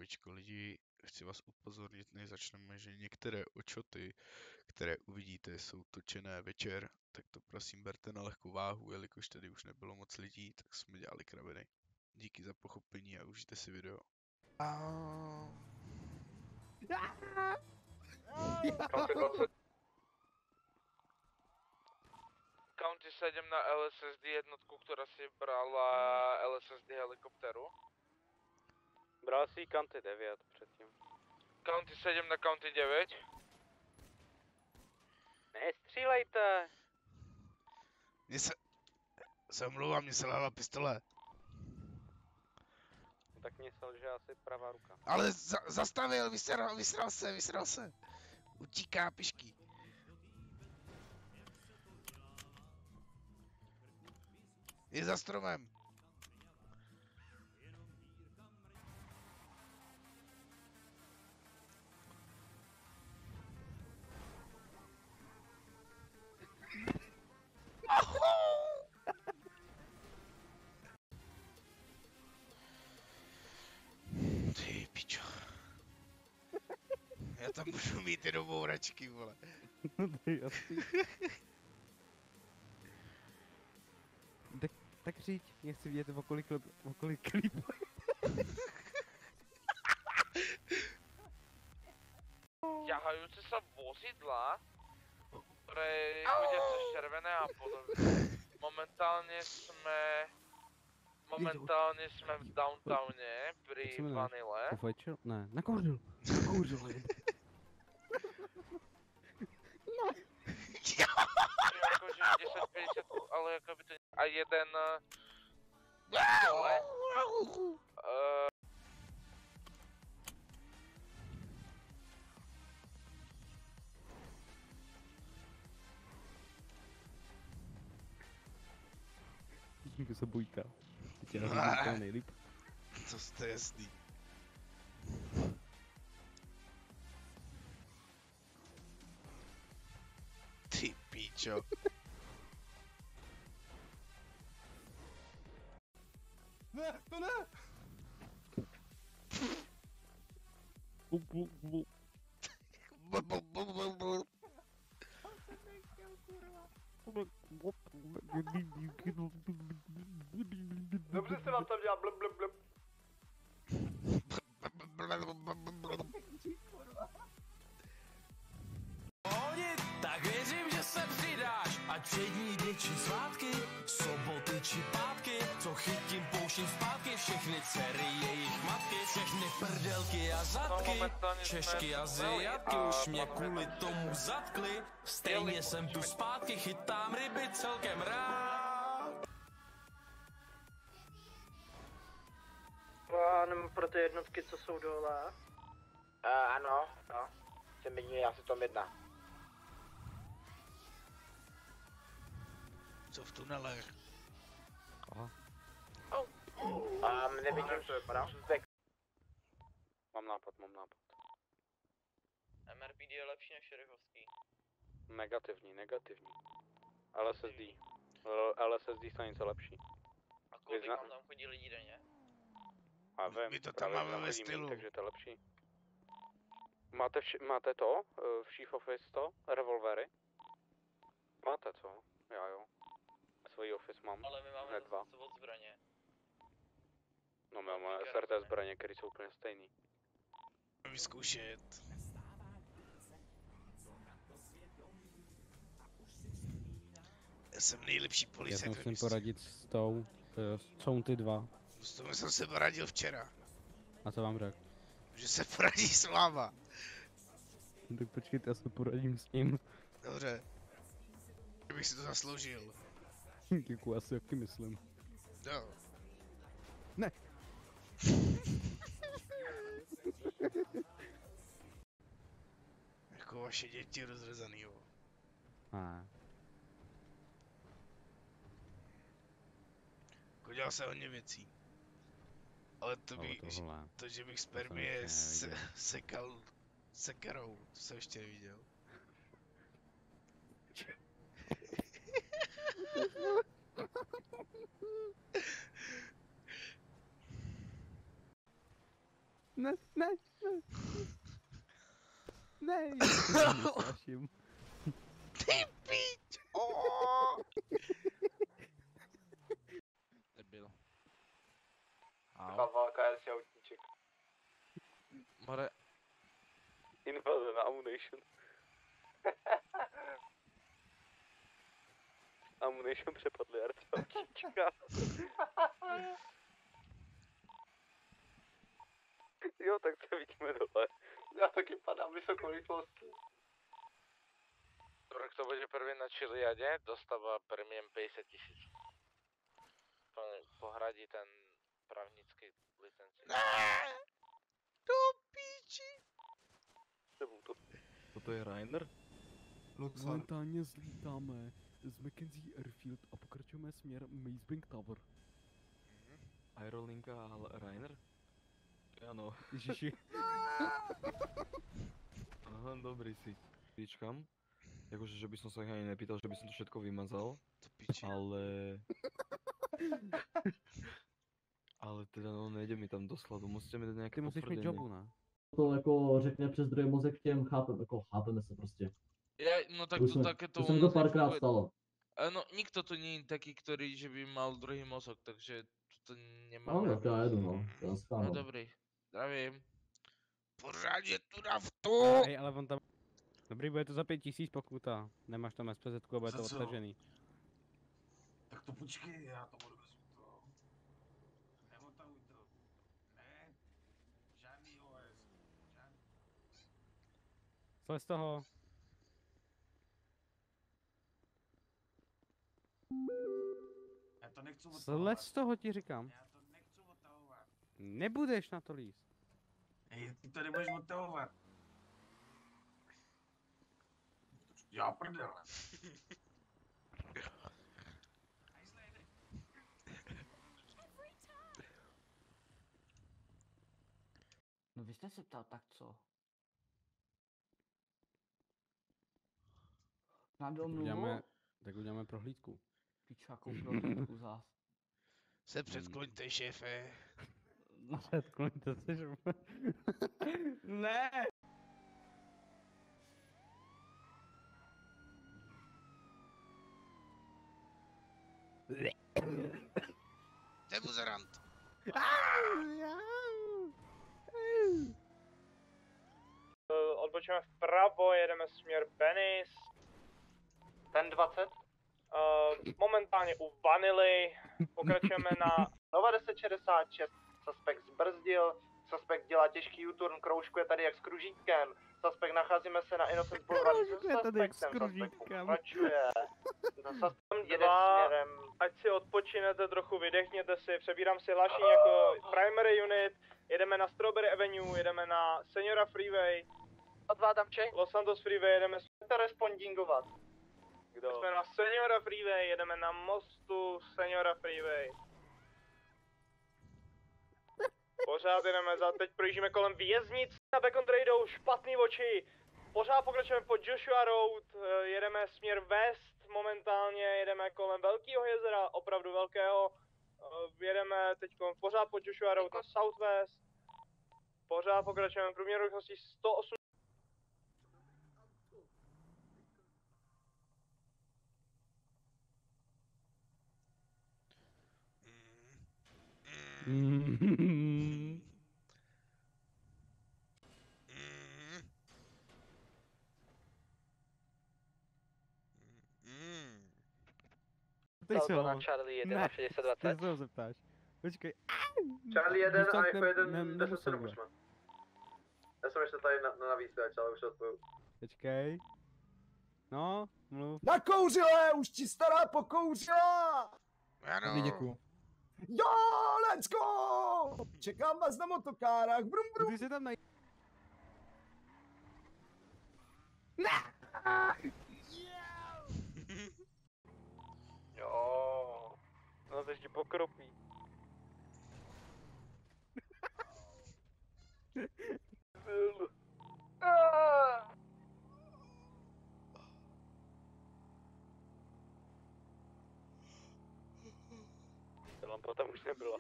Zdravíčko lidi, chci vás upozornit, než začneme, že některé očoty, které uvidíte, jsou točené večer, tak to prosím berte na lehkou váhu, jelikož tady už nebylo moc lidí, tak jsme dělali kraviny. Díky za pochopení a užijte si video. County 7 na LSSD jednotku, která si brala LSSD helikopteru. Bral si County 9 předtím. County 7 na County 9. Nestřílejte! Mně se omlouvám, mně se lhala pistole. No, tak mě selže asi pravá ruka. Ale zastavil, vysral se. Utíká pišky. Je za stromem. Ty pičo. Já tam můžu mít jenom bouračky, vole. To je jasný. Tak říď, já chci vidět o kolik klipů. Ťahajúce sa vozidla, ktoré bude cez červené a podobne. Momentálne sme v downtowne pri Vanille. Pofajčil? Ne, nakouřil. Nakouřil. Akože 10-50, ale akoby to... A jeden... dole. Vy se bojte. Teď je to nejlíp. To jste jasný. Ty píčo. Ne, to ne! Dobře se vám tam dělá blub blub blub. Tak věřím, že se přidáš, ať všední dny či svátky, soboty či pátky, co chytím pouštím zpátky, všechny dcery jejich matky, všechny prdelky a zadky, Češky a Ziatky už mě kvůli tomu zatkli, stejně jsem tu zpátky, chytám ryby celkem rád. Plán pro ty jednotky, co jsou dole. Ano, no. Jsem jediný, já si tom jedna. Co v tunelech? Aha. Nevidím, jak to vypadá. Mám nápad. MRPD je lepší než šerifovský. Negativní. LSSD stanice lepší. A kolik vám tam chodí lidí denně? A vím, My to tam právě máme ve chodí stylu. míň, takže to je lepší. Máte to? V Chief Office to? Revolvery? Máte co? Já jo. Svojí office mám. Ale my máme hned dva. zase od zbraně. No my máme SRT zbraně, které jsou úplně stejný. Vyzkoušet. Já jsem nejlepší Já se policajt. musím poradit s tou, jsou ty dva. S tomu jsem se poradil včera. A co vám řekl? Že se poradí s váma. Tak počkejte, já se poradím s ním. Dobře. Kdybych si to zasloužil. Děkuji, asi jaký myslím. Jo. Ne. Jako vaše děti rozrezaný, jo. Ne. Jako dělal se hodně věcí. Ale to Ale by, tohle. to, že bych jsem spermie ještě neviděl. sekal sekerou, to jsem ještě neviděl. Ne, ne, ne. Ne, já se straším. Ty pič! Debil. Válka je si autíček. More, Invaze na Ammunition. Ammunition přepadli RC autíčka. Jo, tak se vidíme dole. Já taky padám vysokou rychlostí. Ktoré kto bude prvý na Čiliade, dostáva premium 50 000. Pohradí ten právnický licencii. Do píči! Toto je Rainer? Momentálně zlítáme z Mackenzie Airfield a pokračujeme směr Mazebank Tower. Aerolinka a Rainer? Áno. Ježiši. Aha, dobrý si. Vyčkam. Jakože, že by som sa ich ani nepýtal, že by som to všetko vymazal. To piči. Ale teda no, nejde mi tam do skladu, musíte mi dát nějaké Ty musíš mít potvrdení. jobu, ne? To jako řekne přes druhý mozek těm, chápeme se prostě. No tak Už to jsme- takéto už se mi u to nás párkrát nefunguje. stalo. No nikto tu nie je taký, ktorý, že by mal druhý mozog, takže to No, nemáme. tak já jedu, no. Já No schválám. dobrý, zdravím. Pořád je tu naftu! Ej, ale on tam... Dobrý, bude to za 5000 pokuta. Nemáš tam SPZ a bude to Za co? odtažený. Tak to počkej, já to budu vezmu to. Neotahuj to. Ne. Žádný OS. Žádný. Slez z toho. Já to nechci odtahovat. Slez z toho ti říkám. Já to nechci odtahovat. Nebudeš na to líst. Ej, ty to nebudeš odtahovat. Já prdele. No vy jste se ptal, tak co? Na domluvu? Tak uděláme prohlídku. Pičo, jakou prohlídku zás? Se předkloňte, šéfe. No, Předkloňte se, že... ne! To je buzerant. Odbočujeme vpravo, jedeme směr Venice. Ten 20. Momentálně u Vanily. Pokračujeme na Nova 1066. Suspekt zbrzdil. Suspekt dělá těžký U-turn, kroužkuje tady jak s kružítkem. Suspekt nacházíme se na Innocent Boulevard. Kroužkuje tady jak s Suspekt kružítkem. pokračuje. Suspekt jede směrem. Ať si odpočinete, trochu vydechněte si. Přebírám si hlášení jako primary unit. Jedeme na Strawberry Avenue, jedeme na Senora Freeway. Odvádám čej. Los Santos Freeway, jedeme respondingovat. Kdo? Jsme na Senora Freeway, jedeme na mostu Senora Freeway. Pořád jedeme teď projíždíme kolem věznic. Na Backcountry jdou špatný oči. Pořád pokračujeme po Joshua Road, jedeme směr west momentálně, jedeme kolem Velkého jezera, opravdu velkého. Jedeme teď pořád po Joshua Road na Southwest. Pořád pokračujeme v průměru rychlosti 108. Teď se ho. Charlie 1 Ne, na 6020. Teď se ho zeptáš. Počkej. Charlie 1 Když a tak Echo 1, ne- 10 se nemusíme. dopušme. Já jsem ještě tady na vysílač, ale už odpoju. Počkej. No, mluv. Nakouřile, už ti stará pokouřila! Ano. Děkuju. Jo, let's go! Čekám vás na motokárách, brum brum. Ty se tam naj... Jo. No to ještě pokropí. Lampa tam už nebyla.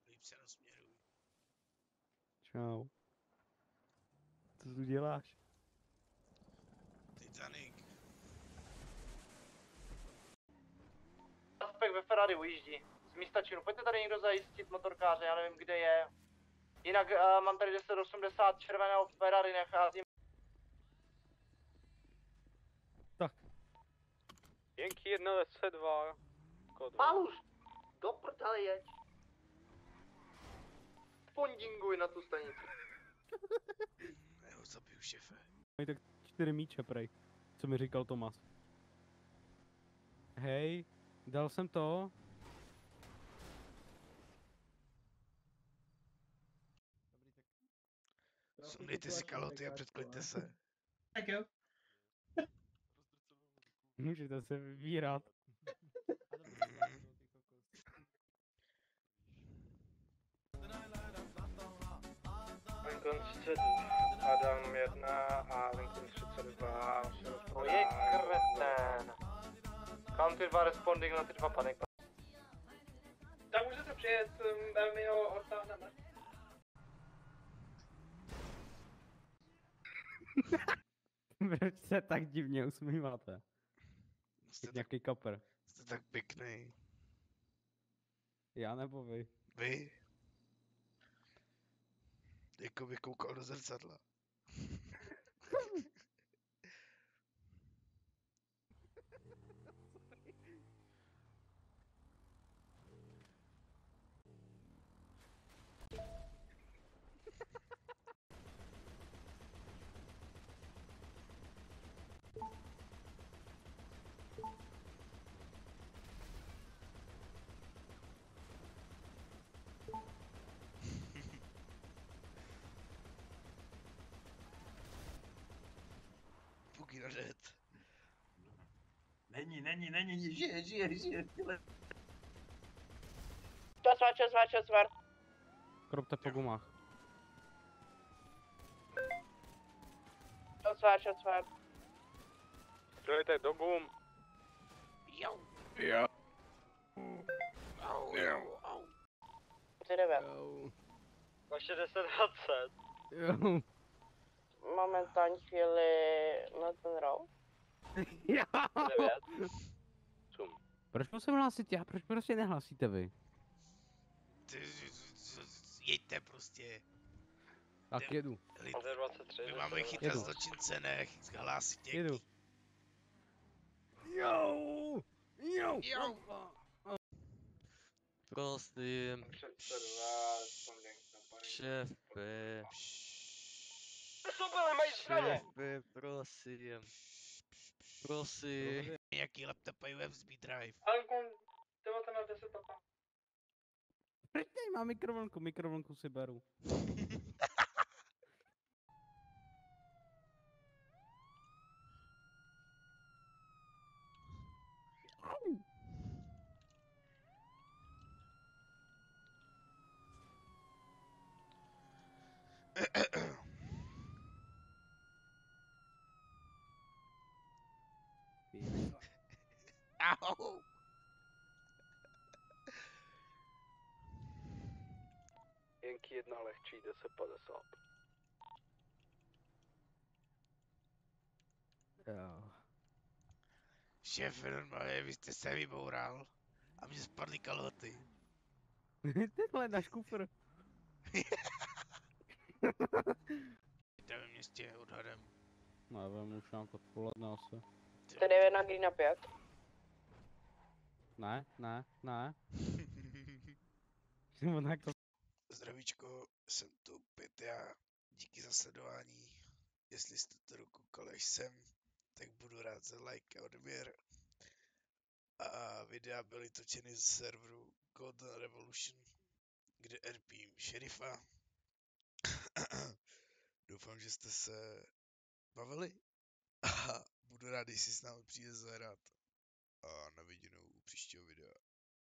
Líp se nasměruj. Čau. Co tu děláš? Titanic. Aspekt ve Ferrari ujíždí. Z místa činu. Pojďte tady někdo zajistit motorkáře, já nevím, kde je. Jinak mám tady 1080 červeného Ferrari, nacházím. Tak. Jenky 1.2. Palus, do prdele jeď. Pondinguj na tu stanici. Já ho zabiju, šefe. Mají tak 4 míče, prej. Co mi říkal Tomas. Hej, dal jsem to. Sundejte si kalhoty a předkliďte se. Tak jo. Můžete se vybírat. Lincoln 32, Adam 1 a Lincoln 32. Je kreten. County 2 responding na ty 2 panic. Tak můžete přijet, my ho odtáhneme. Proč se tak divně usmíváte? Jak nějaký kaper. Jste tak pěkný. Já nebo vy? Vy? Jako by koukal do zrcadla. Puky na dead. Není, žije, tyhle. Čas. Kropte po gumách. Čas. Dojďte do gum. Jo. 9. Vaše 10-20. Jo. Momentální chvíli na ten row. 9. Proč musím hlásit já? Proč prostě nehlásíte vy? Jeďte prostě. Tak jedu. 23. My máme chytat Jedu. zločince, ne hlásit někdy. Jedu. Jo. Prosím, šéfe, šéfe, prosím. Nějaký laptop a USB drive. Alkon 1910 papa. Proč tady má mikrovlnku si beru. Au. Jenky 1 lehčí 1050. Jo. Šéfe, normálně, vy jste se vyboural. A mě spadly kalhoty. Tenhle náš kufr. Jde ve městě odhadem. Nevím, už nějak odpoledne asi. To 9 na green na 5. Ne. Nebo tak to... Zdravíčko, jsem tu opět já. Díky za sledování. Jestli jste to dokoukali až sem, tak budu rád za like a odběr. A videa byly točeny z serveru Golden Revolution, kde RPím šerifa. Doufám, že jste se bavili a budu rád, když si s námi přijde zahrát. A na viděnou u příštího videa.